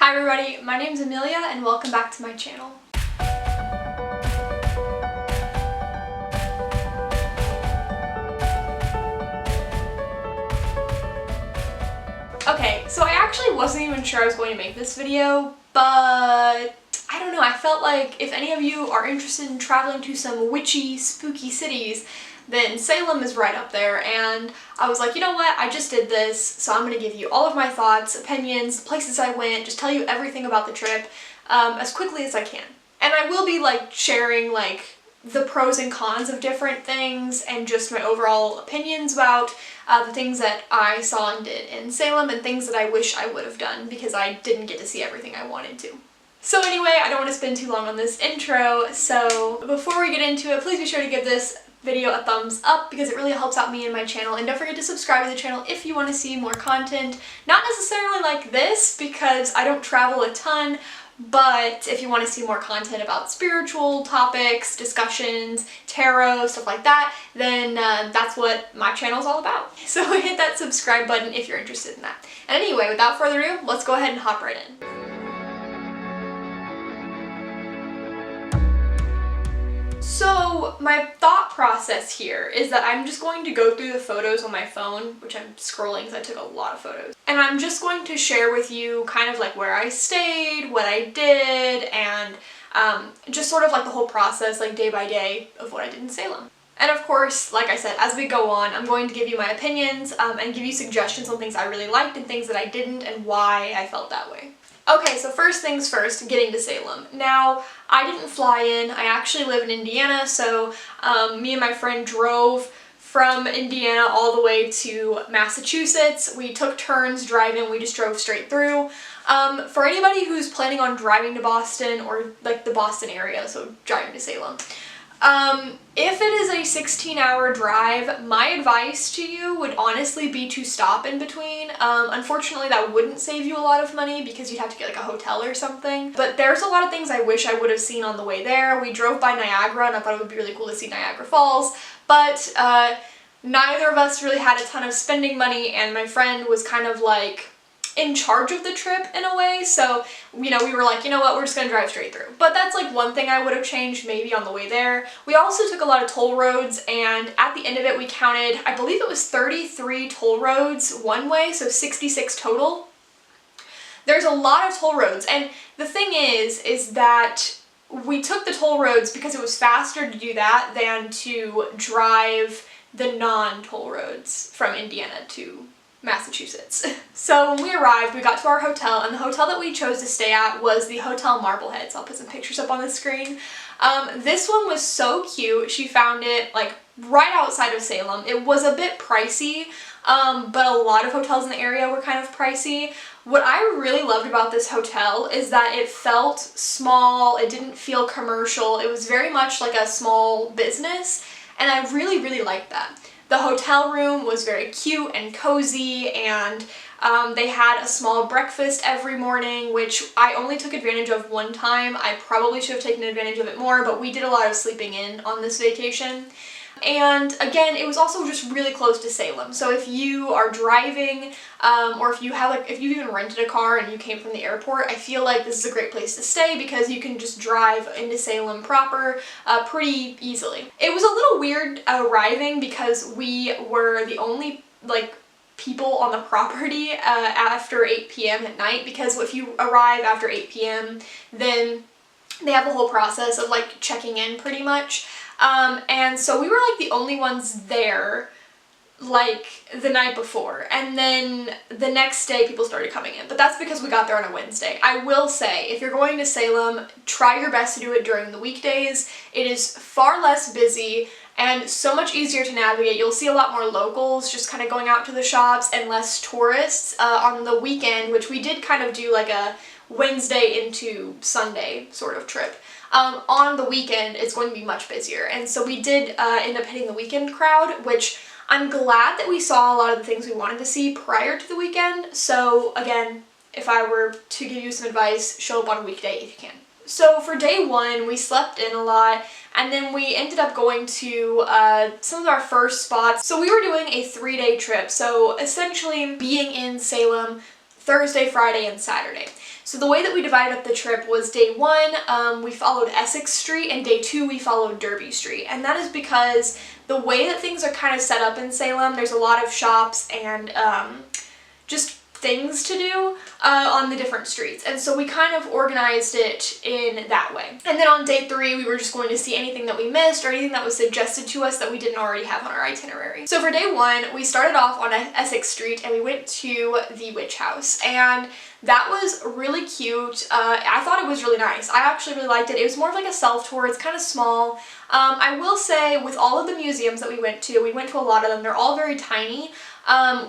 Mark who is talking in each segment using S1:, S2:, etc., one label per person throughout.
S1: Hi everybody, my name's Amelia and welcome back to my channel. Okay, so I actually wasn't even sure I was going to make this video, but I don't know, I felt like if any of you are interested in traveling to some witchy, spooky cities, then Salem is right up there, and I was like, you know what, I just did this, so I'm going to give you all of my thoughts, opinions, places I went, just tell you everything about the trip as quickly as I can. And I will be sharing the pros and cons of different things and just my overall opinions about the things that I saw and did in Salem and things that I wish I would have done because I didn't get to see everything I wanted to. So anyway, I don't want to spend too long on this intro, so before we get into it, please be sure to give this video a thumbs up because it really helps out me and my channel, and don't forget to subscribe to the channel if you want to see more content. Not necessarily like this because I don't travel a ton, but if you want to see more content about spiritual topics, discussions, tarot, stuff like that, then that's what my channel is all about. So hit that subscribe button if you're interested in that. And anyway, without further ado, let's go ahead and hop right in. So my thought process here is that I'm just going to go through the photos on my phone, which I'm scrolling because I took a lot of photos. And I'm just going to share with you kind of where I stayed, what I did, and just sort of the whole process, day by day, of what I did in Salem. And of course, like I said, as we go on, I'm going to give you my opinions and give you suggestions on things I really liked and things that I didn't and why I felt that way. Okay, so first things first, getting to Salem. Now, I didn't fly in. I actually live in Indiana, so me and my friend drove from Indiana all the way to Massachusetts. We took turns driving. We just drove straight through. For anybody who's planning on driving to Boston or the Boston area, so driving to Salem, if it is a 16-hour drive, my advice to you would honestly be to stop in between. Unfortunately, that wouldn't save you a lot of money because you'd have to get a hotel or something. But there's a lot of things I wish I would have seen on the way there. We drove by Niagara and I thought it would be really cool to see Niagara Falls, but neither of us really had a ton of spending money, and my friend was kind of in charge of the trip in a way, so we were like, you know what, we're just gonna drive straight through. But that's one thing I would have changed maybe on the way there. We also took a lot of toll roads, and at the end of it we counted, I believe it was 33 toll roads one way, so 66 total. There's a lot of toll roads, and the thing is that we took the toll roads because it was faster to do that than to drive the non-toll roads from Indiana to Massachusetts. So when we arrived, we got to our hotel, and the hotel that we chose to stay at was the Hotel Marblehead. So I'll put some pictures up on the screen. This one was so cute. She found it right outside of Salem. It was a bit pricey, but a lot of hotels in the area were kind of pricey. What I really loved about this hotel is that it felt small, it didn't feel commercial, it was very much like a small business, and I really, really liked that. The hotel room was very cute and cozy, and they had a small breakfast every morning, which I only took advantage of one time. I probably should have taken advantage of it more, but we did a lot of sleeping in on this vacation. And again, it was also just really close to Salem. So if you are driving, or if you have if you've even rented a car and you came from the airport, I feel like this is a great place to stay because you can just drive into Salem proper pretty easily. It was a little weird arriving because we were the only people on the property after 8 p.m. at night, because if you arrive after 8 p.m. then they have a whole process of checking in pretty much. And so we were the only ones there the night before, and then the next day people started coming in, but that's because we got there on a Wednesday. I will say, if you're going to Salem, try your best to do it during the weekdays. It is far less busy and so much easier to navigate. You'll see a lot more locals just kind of going out to the shops and less tourists on the weekend, which we did kind of do a Wednesday into Sunday sort of trip. On the weekend, it's going to be much busier, and so we did end up hitting the weekend crowd, which I'm glad that we saw a lot of the things we wanted to see prior to the weekend. So again, if I were to give you some advice, show up on a weekday if you can. So for day one, we slept in a lot, and then we ended up going to some of our first spots. So we were doing a 3-day trip, so essentially being in Salem Thursday, Friday, and Saturday. So the way that we divided up the trip was day 1, we followed Essex Street, and day 2 we followed Derby Street. And that is because the way that things are kind of set up in Salem, there's a lot of shops and just things to do on the different streets. And so we kind of organized it in that way. And then on day 3, we were just going to see anything that we missed or anything that was suggested to us that we didn't already have on our itinerary. So for day 1, we started off on Essex Street and we went to the Witch House. And that was really cute. I thought it was really nice. I actually really liked it. It was more of like a self-tour. It's kind of small. I will say with all of the museums that we went to a lot of them. They're all very tiny.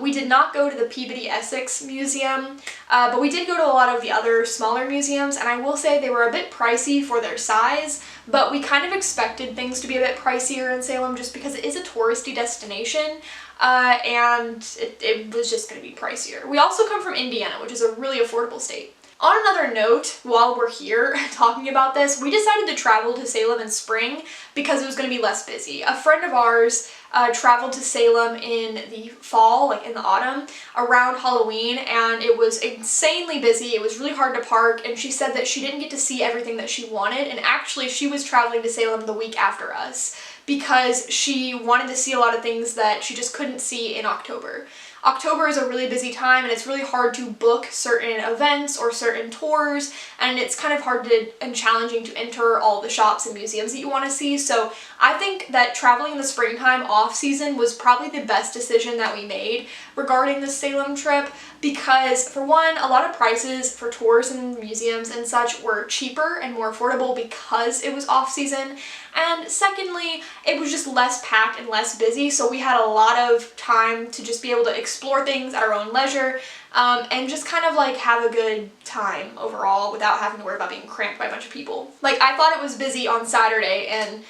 S1: We did not go to the Peabody Essex Museum, but we did go to a lot of the other smaller museums, and I will say they were a bit pricey for their size, but we kind of expected things to be a bit pricier in Salem just because it is a touristy destination, and it was just going to be pricier. We also come from Indiana, which is a really affordable state. On another note, while we're here talking about this, we decided to travel to Salem in spring because it was going to be less busy. A friend of ours traveled to Salem in the fall, like in the autumn, around Halloween, and it was insanely busy. It was really hard to park, and she said that she didn't get to see everything that she wanted, and actually she was traveling to Salem the week after us because she wanted to see a lot of things that she just couldn't see in October. October is a really busy time and it's really hard to book certain events or certain tours, and it's kind of hard and challenging to enter all the shops and museums that you want to see. So I think that traveling in the springtime off season was probably the best decision that we made regarding the Salem trip because, for one, a lot of prices for tours and museums and such were cheaper and more affordable because it was off season. And secondly, it was just less packed and less busy, so we had a lot of time to just be able to explore things at our own leisure and just kind of like have a good time overall without having to worry about being cramped by a bunch of people. Like, I thought it was busy on Saturday, and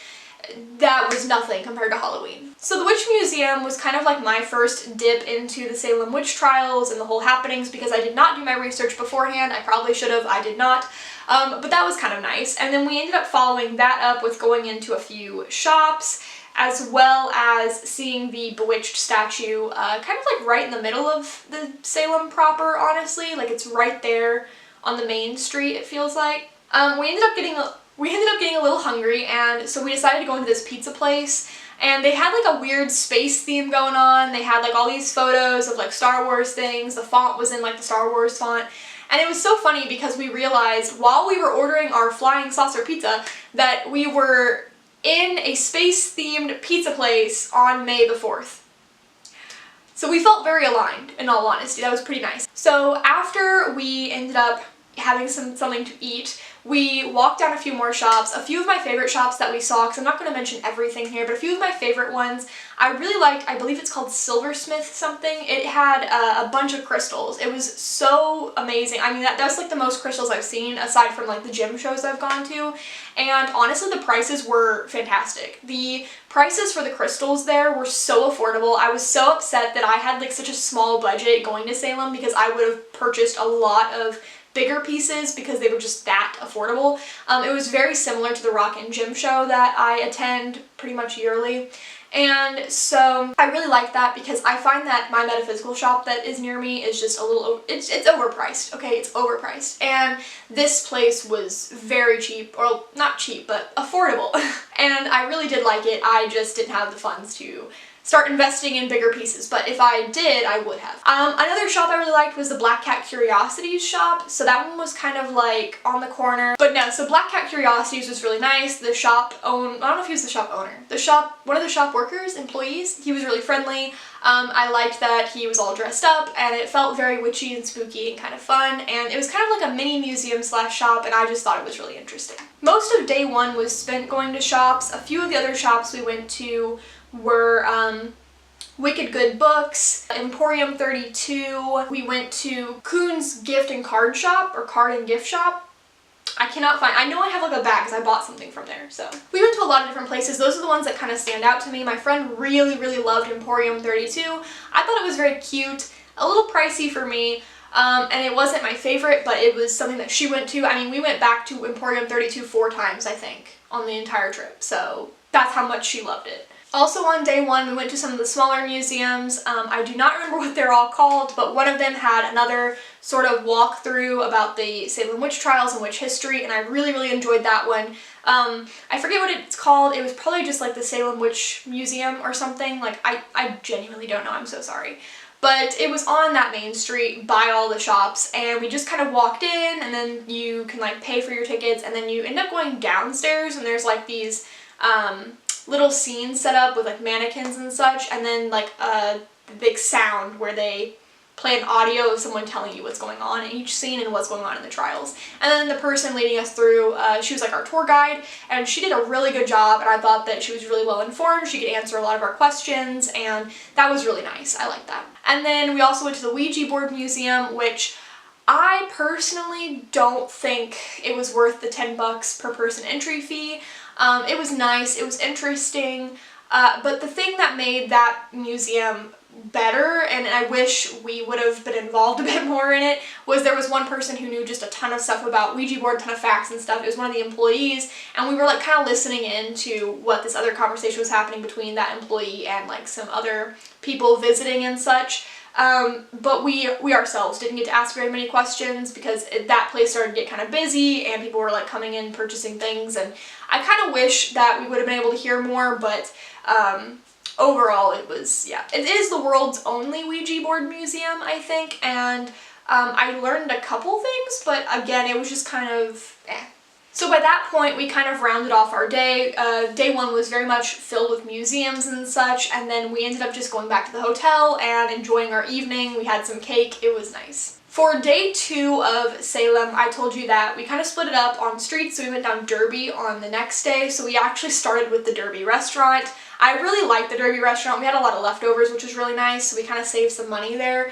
S1: that was nothing compared to Halloween. So the Witch Museum was kind of like my first dip into the Salem witch trials and the whole happenings because I did not do my research beforehand. I probably should have, I did not. But that was kind of nice. And then we ended up following that up with going into a few shops as well as seeing the Bewitched statue kind of like right in the middle of the Salem proper, honestly. Like, it's right there on the main street, it feels like. We ended up getting a little hungry, and so we decided to go into this pizza place, and they had like a weird space theme going on. They had like all these photos of like Star Wars things. The font was in like the Star Wars font. And it was so funny because we realized while we were ordering our flying saucer pizza that we were in a space-themed pizza place on May the 4th. So we felt very aligned, in all honesty. That was pretty nice. So after we ended up having something to eat, we walked down a few more shops. A few of my favorite shops that we saw, because I'm not going to mention everything here, but a few of my favorite ones I really liked. I believe it's called Silversmith something. It had a bunch of crystals. It was so amazing. I mean, that's like the most crystals I've seen aside from like the gym shows I've gone to, and honestly the prices were fantastic. The prices for the crystals there were so affordable. I was so upset that I had like such a small budget going to Salem because I would have purchased a lot of bigger pieces because they were just that affordable. It was very similar to the Rock and Gym show that I attend pretty much yearly. And so I really like that because I find that my metaphysical shop that is near me is just a little, it's overpriced, okay? It's overpriced. And this place was very cheap, or not cheap, but affordable. And I really did like it. I just didn't have the funds to start investing in bigger pieces, but if I did, I would have. Another shop I really liked was the Black Cat Curiosities shop, so that one was kind of like on the corner. But no, so Black Cat Curiosities was really nice. The shop I don't know if he was the shop owner. One of the shop workers, employees, he was really friendly. I liked that he was all dressed up, and it felt very witchy and spooky and kind of fun, and it was kind of like a mini museum slash shop, and I just thought it was really interesting. Most of day 1 was spent going to shops. A few of the other shops we went to were Wicked Good Books, Emporium 32. We went to Coon's Gift and Card Shop, or Card and Gift Shop. I know I have like a bag because I bought something from there. So we went to a lot of different places. Those are the ones that kind of stand out to me. My friend really, really loved Emporium 32. I thought it was very cute, a little pricey for me. And it wasn't my favorite, but it was something that she went to. I mean, we went back to Emporium 32 4 times, I think, on the entire trip. So that's how much she loved it. Also on day one, we went to some of the smaller museums. I do not remember what they're all called, but one of them had another sort of walkthrough about the Salem witch trials and witch history, and I really, really enjoyed that one. I forget what it's called. It was probably just like the Salem Witch Museum or something. Like, I genuinely don't know. I'm so sorry. But it was on that main street by all the shops, and we just kind of walked in, and then you can like pay for your tickets, and then you end up going downstairs, and there's like these little scenes set up with like mannequins and such, and then like a big sound where they play an audio of someone telling you what's going on in each scene and what's going on in the trials. And then the person leading us through, she was like our tour guide, and she did a really good job, and I thought that she was really well informed. She could answer a lot of our questions, and that was really nice. I liked that. And then we also went to the Ouija board museum, which I personally don't think it was worth the $10 per person entry fee. It was nice, it was interesting, but the thing that made that museum better, and I wish we would have been involved a bit more in it, was there was one person who knew just a ton of stuff about Ouija board, a ton of facts and stuff. It was one of the employees, and we were like kind of listening into what this other conversation was happening between that employee and like some other people visiting and such. But we ourselves didn't get to ask very many questions because that place started to get kind of busy and people were like coming in purchasing things, and I kind of wish that we would have been able to hear more, but overall it was, yeah. It is the world's only Ouija board museum, I think, and I learned a couple things, but again, it was just kind of eh. So by that point, we kind of rounded off our day. Day one was very much filled with museums and such, and then we ended up just going back to the hotel and enjoying our evening. We had some cake. It was nice. For day two of Salem, I told you that we kind of split it up on streets, so we went down Derby on the next day. So we actually started with the Derby restaurant. I really liked the Derby restaurant. We had a lot of leftovers, which was really nice, so we kind of saved some money there.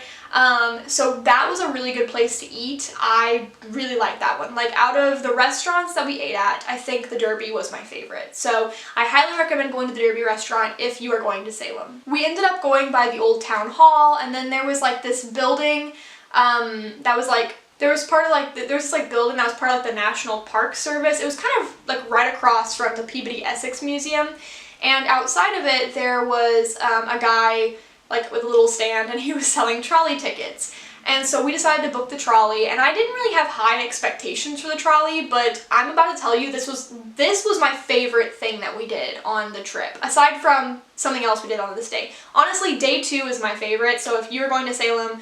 S1: So that was a really good place to eat. I really liked that one. Like, out of the restaurants that we ate at, I think the Derby was my favorite. So I highly recommend going to the Derby restaurant if you are going to Salem. We ended up going by the old town hall, and then there was like this building that was like, there's this like building that was part of like the National Park Service. It was kind of like right across from the Peabody Essex Museum. And outside of it, there was a guy like with a little stand, and he was selling trolley tickets. And so we decided to book the trolley, and I didn't really have high expectations for the trolley, but I'm about to tell you this was my favorite thing that we did on the trip, aside from something else we did on this day. Honestly, day two is my favorite, so if you're going to Salem,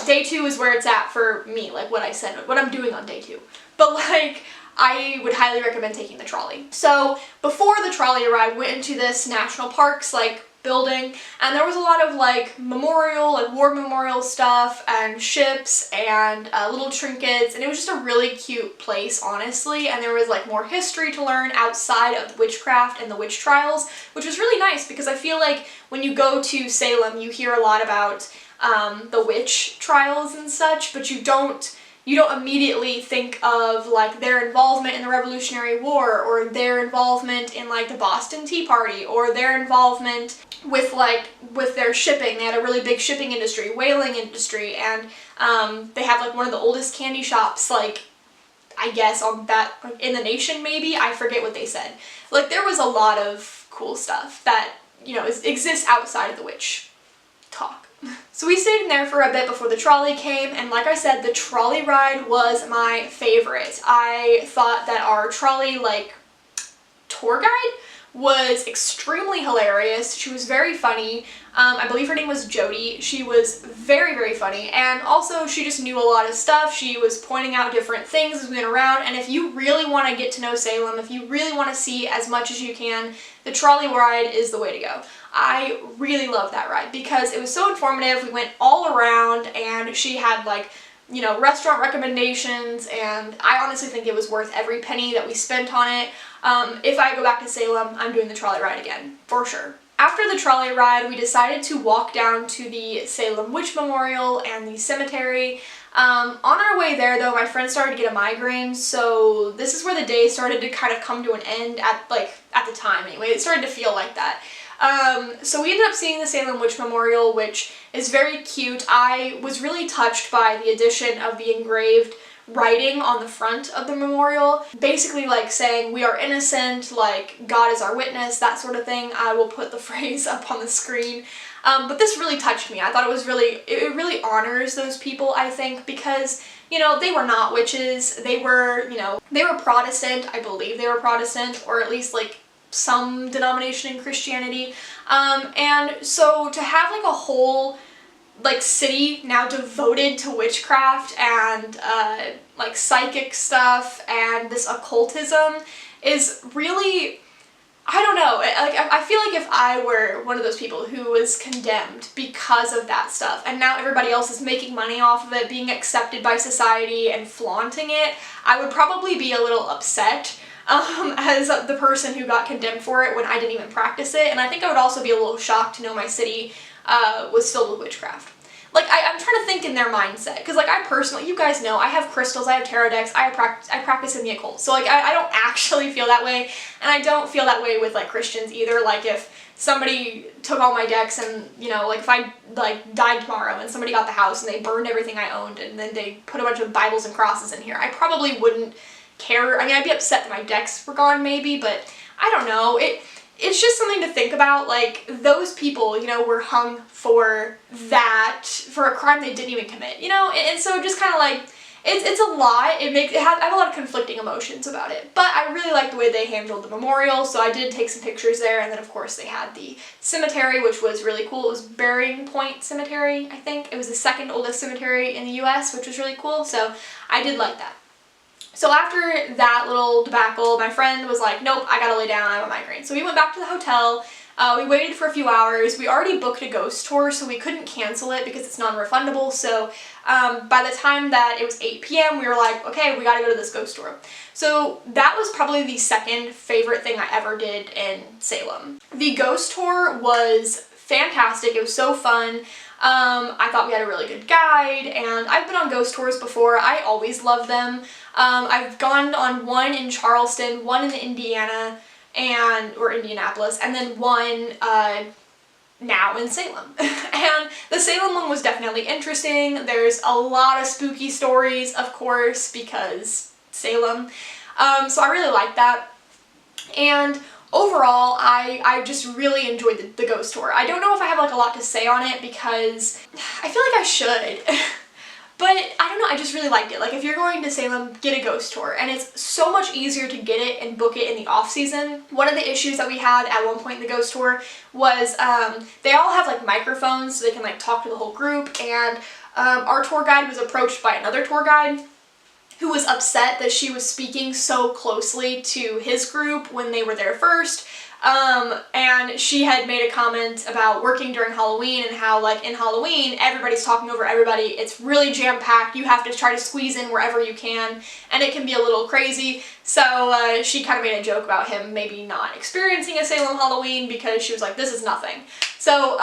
S1: day two is where it's at for me, like what I said, what I'm doing on day two. But like, I would highly recommend taking the trolley. So before the trolley arrived, we went into this national parks like building, and there was a lot of like memorial, like war memorial stuff and ships and little trinkets, and it was just a really cute place, honestly. And there was like more history to learn outside of the witchcraft and the witch trials, which was really nice because I feel like when you go to Salem, you hear a lot about the witch trials and such, but you don't immediately think of like their involvement in the Revolutionary War, or their involvement in like the Boston Tea Party, or their involvement with their shipping. They had a really big shipping industry, whaling industry, and they have like one of the oldest candy shops, like I guess on that in the nation, maybe. I forget what they said. Like, there was a lot of cool stuff that, you know, exists outside of the witch talk. So we stayed in there for a bit before the trolley came, and like I said, the trolley ride was my favorite. I thought that our trolley, like, tour guide was extremely hilarious. She was very funny. I believe her name was Jody. She was very, very funny, and also she just knew a lot of stuff. She was pointing out different things as we went around, and if you really want to get to know Salem, if you really want to see as much as you can, the trolley ride is the way to go. I really loved that ride because it was so informative. We went all around, and she had like, you know, restaurant recommendations, and I honestly think it was worth every penny that we spent on it. If I go back to Salem, I'm doing the trolley ride again, for sure. After the trolley ride, we decided to walk down to the Salem Witch Memorial and the cemetery. On our way there, though, my friend started to get a migraine, so this is where the day started to kind of come to an end at the time anyway. It started to feel like that. So we ended up seeing the Salem Witch Memorial, which is very cute. I was really touched by the addition of the engraved writing on the front of the memorial, basically like saying we are innocent, like God is our witness, that sort of thing. I will put the phrase up on the screen. But this really touched me. I thought it really honors those people, I think, because, you know, they were not witches. They were, you know, they were Protestant. I believe they were Protestant, or at least like some denomination in Christianity. And so to have like a whole like city now devoted to witchcraft and like psychic stuff and this occultism is really, I don't know, like I feel like if I were one of those people who was condemned because of that stuff and now everybody else is making money off of it, being accepted by society and flaunting it, I would probably be a little upset as the person who got condemned for it when I didn't even practice it. And I think I would also be a little shocked to know my city was filled with witchcraft. Like, I'm trying to think in their mindset, because, like, I personally, you guys know, I have crystals, I have tarot decks, I practice in the occult, so, like, I don't actually feel that way, and I don't feel that way with, like, Christians either. Like, if somebody took all my decks and, you know, like, if I, like, died tomorrow and somebody got the house and they burned everything I owned and then they put a bunch of Bibles and crosses in here, I probably wouldn't care. I mean, I'd be upset that my decks were gone, maybe, but I don't know. It's just something to think about. Like, those people, you know, were hung for that, for a crime they didn't even commit, you know, and so just kind of like, it's a lot. I have a lot of conflicting emotions about it, but I really like the way they handled the memorial, so I did take some pictures there, and then of course they had the cemetery, which was really cool. It was Burying Point Cemetery, I think. It was the second oldest cemetery in the US, which was really cool, so I did like that. So after that little debacle, my friend was like, nope, I gotta lay down, I have a migraine. So we went back to the hotel, we waited for a few hours, we already booked a ghost tour, so we couldn't cancel it because it's non-refundable, so by the time that it was 8 p.m. we were like, okay, we gotta go to this ghost tour. So that was probably the second favorite thing I ever did in Salem. The ghost tour was fantastic, it was so fun. I thought we had a really good guide, and I've been on ghost tours before. I always love them. I've gone on one in Charleston, one in Indiana, or Indianapolis, and then one now in Salem. And the Salem one was definitely interesting. There's a lot of spooky stories, of course, because Salem. So I really liked that. And overall, I just really enjoyed the ghost tour. I don't know if I have like a lot to say on it because I feel like I should. But I don't know, I just really liked it. Like, if you're going to Salem, get a ghost tour. And it's so much easier to get it and book it in the off season. One of the issues that we had at one point in the ghost tour was they all have like microphones so they can like talk to the whole group. And our tour guide was approached by another tour guide who was upset that she was speaking so closely to his group when they were there first. And she had made a comment about working during Halloween and how, like, in Halloween, everybody's talking over everybody. It's really jam-packed. You have to try to squeeze in wherever you can, and it can be a little crazy. So she kind of made a joke about him maybe not experiencing a Salem Halloween because she was like, this is nothing. So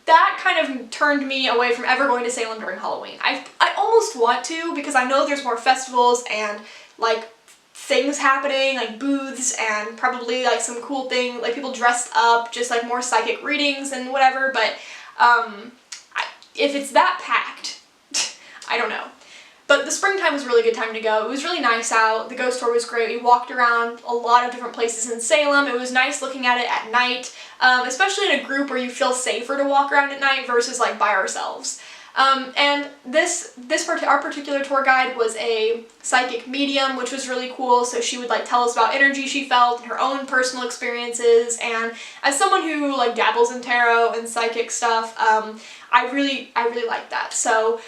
S1: that kind of turned me away from ever going to Salem during Halloween. I almost want to, because I know there's more festivals and, like, things happening, like booths and probably like some cool thing, like people dressed up, just like more psychic readings and whatever, but if it's that packed, I don't know. But the springtime was a really good time to go. It was really nice out. The ghost tour was great. We walked around a lot of different places in Salem. It was nice looking at it at night, especially in a group where you feel safer to walk around at night versus like by ourselves. And our particular tour guide was a psychic medium, which was really cool. So she would like tell us about energy she felt and her own personal experiences. And as someone who like dabbles in tarot and psychic stuff, I really liked that. So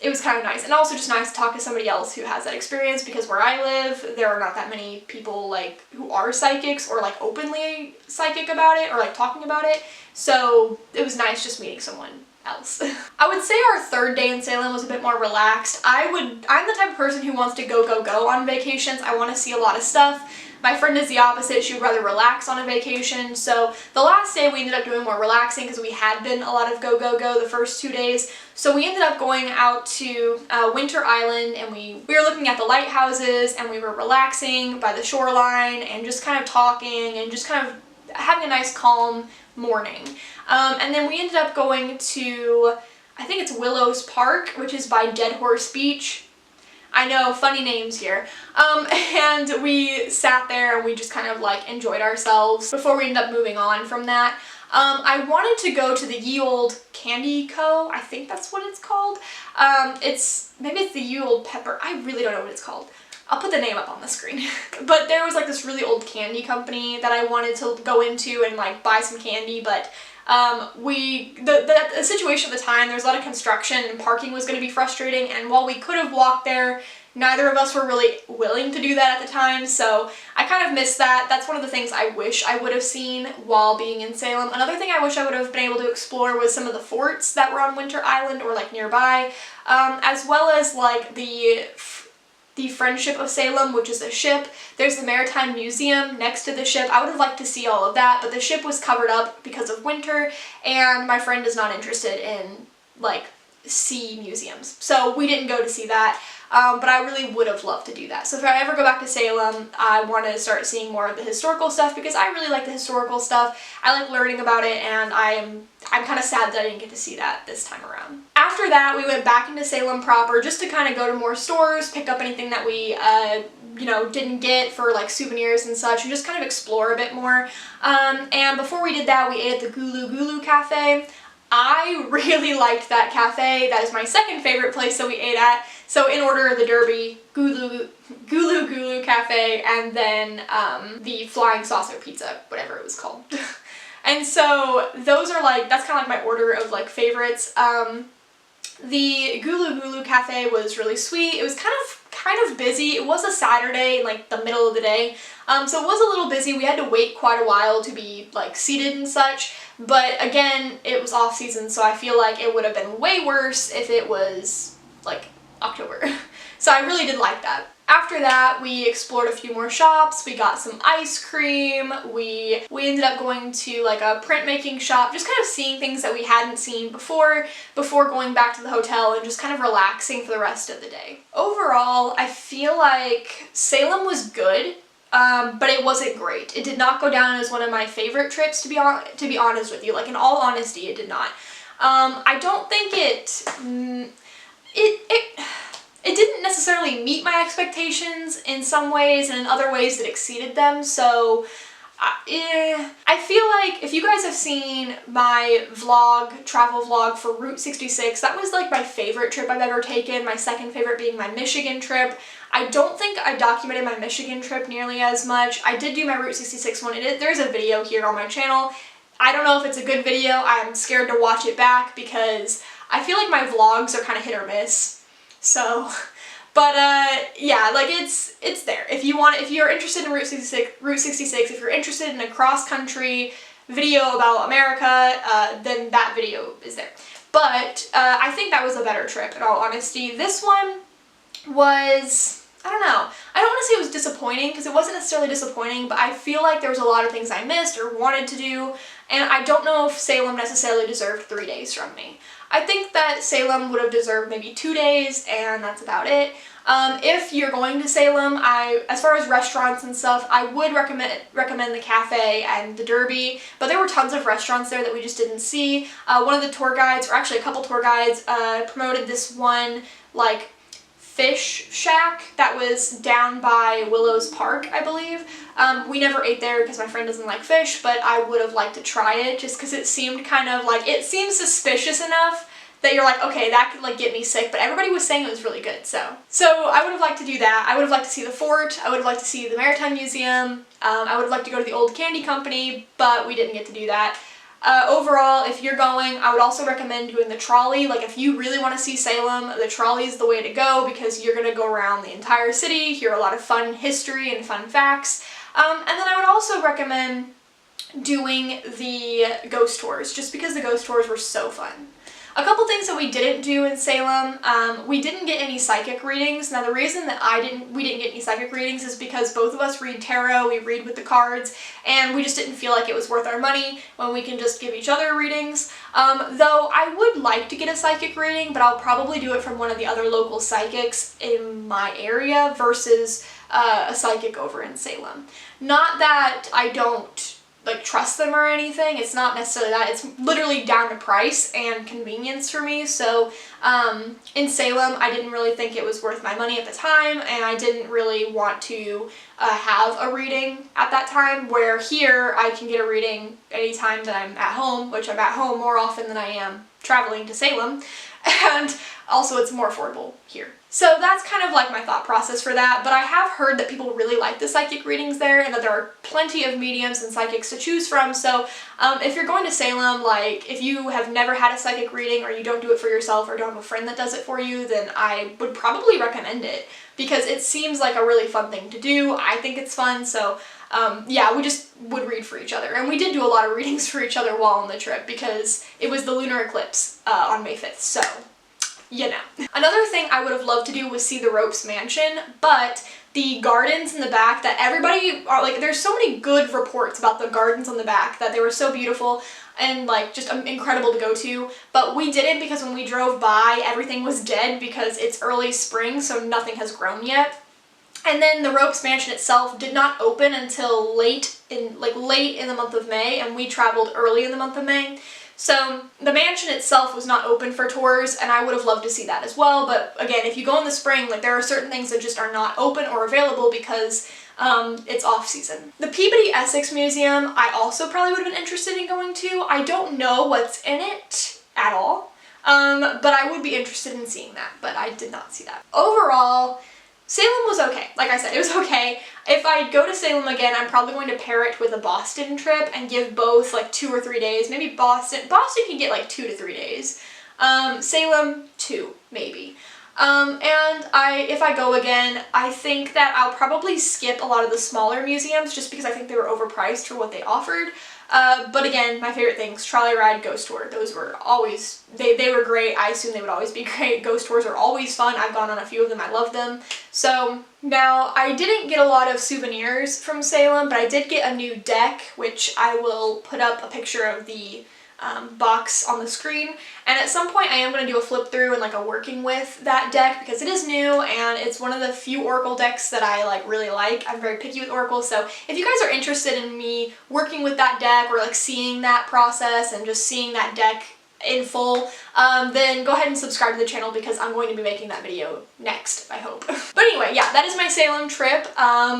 S1: it was kind of nice, and also just nice to talk to somebody else who has that experience, because where I live, there are not that many people like who are psychics or like openly psychic about it or like talking about it. So it was nice just meeting someone else. I would say our third day in Salem was a bit more relaxed. I'm the type of person who wants to go on vacations. I want to see a lot of stuff. My friend is the opposite. She would rather relax on a vacation. So the last day we ended up doing more relaxing because we had been a lot of go the first 2 days. So we ended up going out to Winter Island, and we were looking at the lighthouses, and we were relaxing by the shoreline and just kind of talking and just kind of having a nice calm morning. And then we ended up going to, I think it's Willows Park, which is by Dead Horse Beach. I know, funny names here. And we sat there and we just kind of like enjoyed ourselves before we ended up moving on from that. I wanted to go to the Ye Olde Candy Co. I think that's what it's called. Maybe it's the Ye Olde Pepper. I really don't know what it's called. I'll put the name up on the screen. But there was like this really old candy company that I wanted to go into and like buy some candy, but the situation at the time, there was a lot of construction and parking was going to be frustrating, and while we could have walked there, neither of us were really willing to do that at the time, so I kind of missed that. That's one of the things I wish I would have seen while being in Salem. Another thing I wish I would have been able to explore was some of the forts that were on Winter Island or like nearby, as well as like the Friendship of Salem, which is a ship. There's the Maritime Museum next to the ship. I would have liked to see all of that, but the ship was covered up because of winter, and my friend is not interested in like sea museums, so we didn't go to see that. But I really would have loved to do that. So if I ever go back to Salem, I want to start seeing more of the historical stuff because I really like the historical stuff. I like learning about it, and I'm kind of sad that I didn't get to see that this time around. After that, we went back into Salem proper just to kind of go to more stores, pick up anything that we didn't get for like souvenirs and such, and just kind of explore a bit more. And before we did that, we ate at the Gulu Gulu Cafe. I really liked that cafe. That is my second favorite place that we ate at. So in order, the Derby, Gulu Gulu Cafe, and then the Flying Saucer Pizza, whatever it was called. And so those are like, that's kind of like my order of like favorites. The Gulu Gulu Cafe was really sweet. It was kind of busy. It was a Saturday, like the middle of the day. So it was a little busy. We had to wait quite a while to be like seated and such. But again, it was off season, so I feel like it would have been way worse if it was like October. So I really did like that. After that, we explored a few more shops. We got some ice cream. We ended up going to like a printmaking shop, just kind of seeing things that we hadn't seen before going back to the hotel and just kind of relaxing for the rest of the day. Overall, I feel like Salem was good. But it wasn't great. It did not go down as one of my favorite trips, to be honest with you. Like, in all honesty, it did not. I don't think it didn't necessarily meet my expectations in some ways, and in other ways it exceeded them, so I feel like if you guys have seen my travel vlog for Route 66, that was like my favorite trip I've ever taken, my second favorite being my Michigan trip. I don't think I documented my Michigan trip nearly as much. I did do my Route 66 one. There's a video here on my channel. I don't know if it's a good video. I'm scared to watch it back because I feel like my vlogs are kind of hit or miss. So, but yeah, like it's there. If you're interested in Route 66, if you're interested in a cross-country video about America, then that video is there. But I think that was a better trip, in all honesty. This one was, I don't know. I don't want to say it was disappointing because it wasn't necessarily disappointing, but I feel like there was a lot of things I missed or wanted to do, and I don't know if Salem necessarily deserved 3 days from me. I think that Salem would have deserved maybe 2 days, and that's about it. If you're going to Salem, as far as restaurants and stuff, I would recommend the cafe and the Derby, but there were tons of restaurants there that we just didn't see. One of the tour guides, or actually a couple tour guides, promoted this one, like, fish shack that was down by Willows Park, I believe. We never ate there because my friend doesn't like fish, but I would have liked to try it just because it seemed kind of like, it seemed suspicious enough that you're like, okay, that could like get me sick, but everybody was saying it was really good, so I would have liked to do that. I would have liked to see the fort, I would have liked to see the Maritime Museum, I would have liked to go to the old candy company, but we didn't get to do that. Overall, if you're going, I would also recommend doing the trolley. Like, if you really want to see Salem, the trolley is the way to go because you're going to go around the entire city, hear a lot of fun history and fun facts. And then I would also recommend doing the ghost tours, just because the ghost tours were so fun. A couple things that we didn't do in Salem, we didn't get any psychic readings. Now the reason that we didn't get any psychic readings is because both of us read tarot, we read with the cards, and we just didn't feel like it was worth our money when we can just give each other readings. Though I would like to get a psychic reading, but I'll probably do it from one of the other local psychics in my area versus a psychic over in Salem. Not that I don't like trust them or anything. It's not necessarily that. It's literally down to price and convenience for me. So in Salem, I didn't really think it was worth my money at the time, and I didn't really want to have a reading at that time, where here I can get a reading anytime that I'm at home, which I'm at home more often than I am traveling to Salem, and also it's more affordable here. So that's kind of like my thought process for that, but I have heard that people really like the psychic readings there and that there are plenty of mediums and psychics to choose from. So if you're going to Salem, like if you have never had a psychic reading or you don't do it for yourself or don't have a friend that does it for you, then I would probably recommend it because it seems like a really fun thing to do. I think it's fun, so yeah, we just would read for each other. And we did do a lot of readings for each other while on the trip because it was the lunar eclipse on May 5th, so you know. Another thing I would have loved to do was see the Ropes Mansion, but the gardens in the back that everybody are like, there's so many good reports about the gardens on the back that they were so beautiful and like just incredible to go to, but we didn't because when we drove by everything was dead because it's early spring, so nothing has grown yet. And then the Ropes Mansion itself did not open until late in the month of May, and we traveled early in the month of May. So the mansion itself was not open for tours, and I would have loved to see that as well. But again, if you go in the spring, like there are certain things that just are not open or available because it's off season. The Peabody Essex Museum, I also probably would have been interested in going to. I don't know what's in it at all, but I would be interested in seeing that, but I did not see that. Overall, Salem was okay. Like I said, it was okay. If I go to Salem again, I'm probably going to pair it with a Boston trip and give both like 2 or 3 days. Maybe Boston can get like 2 to 3 days. Salem, 2, maybe. If I go again, I think that I'll probably skip a lot of the smaller museums just because I think they were overpriced for what they offered. But again, my favorite things, trolley ride, ghost tour, those were always, they were great. I assume they would always be great. Ghost tours are always fun. I've gone on a few of them. I love them. So now I didn't get a lot of souvenirs from Salem, but I did get a new deck, which I will put up a picture of the box on the screen, and at some point I am going to do a flip through and like a working with that deck because it is new and it's one of the few Oracle decks that I like really like. I'm very picky with Oracle, so if you guys are interested in me working with that deck or like seeing that process and just seeing that deck in full, then go ahead and subscribe to the channel because I'm going to be making that video next, I hope. But anyway, yeah, that is my Salem trip.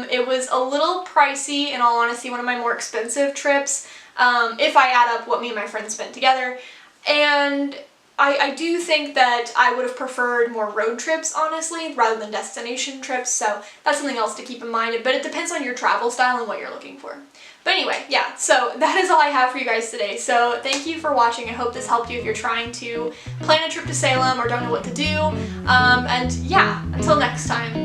S1: It was a little pricey, in all honesty, one of my more expensive trips. If I add up what me and my friends spent together, and I do think that I would have preferred more road trips, honestly, rather than destination trips, so that's something else to keep in mind, but it depends on your travel style and what you're looking for. But anyway, yeah, so that is all I have for you guys today, so thank you for watching. I hope this helped you if you're trying to plan a trip to Salem or don't know what to do, and yeah, until next time.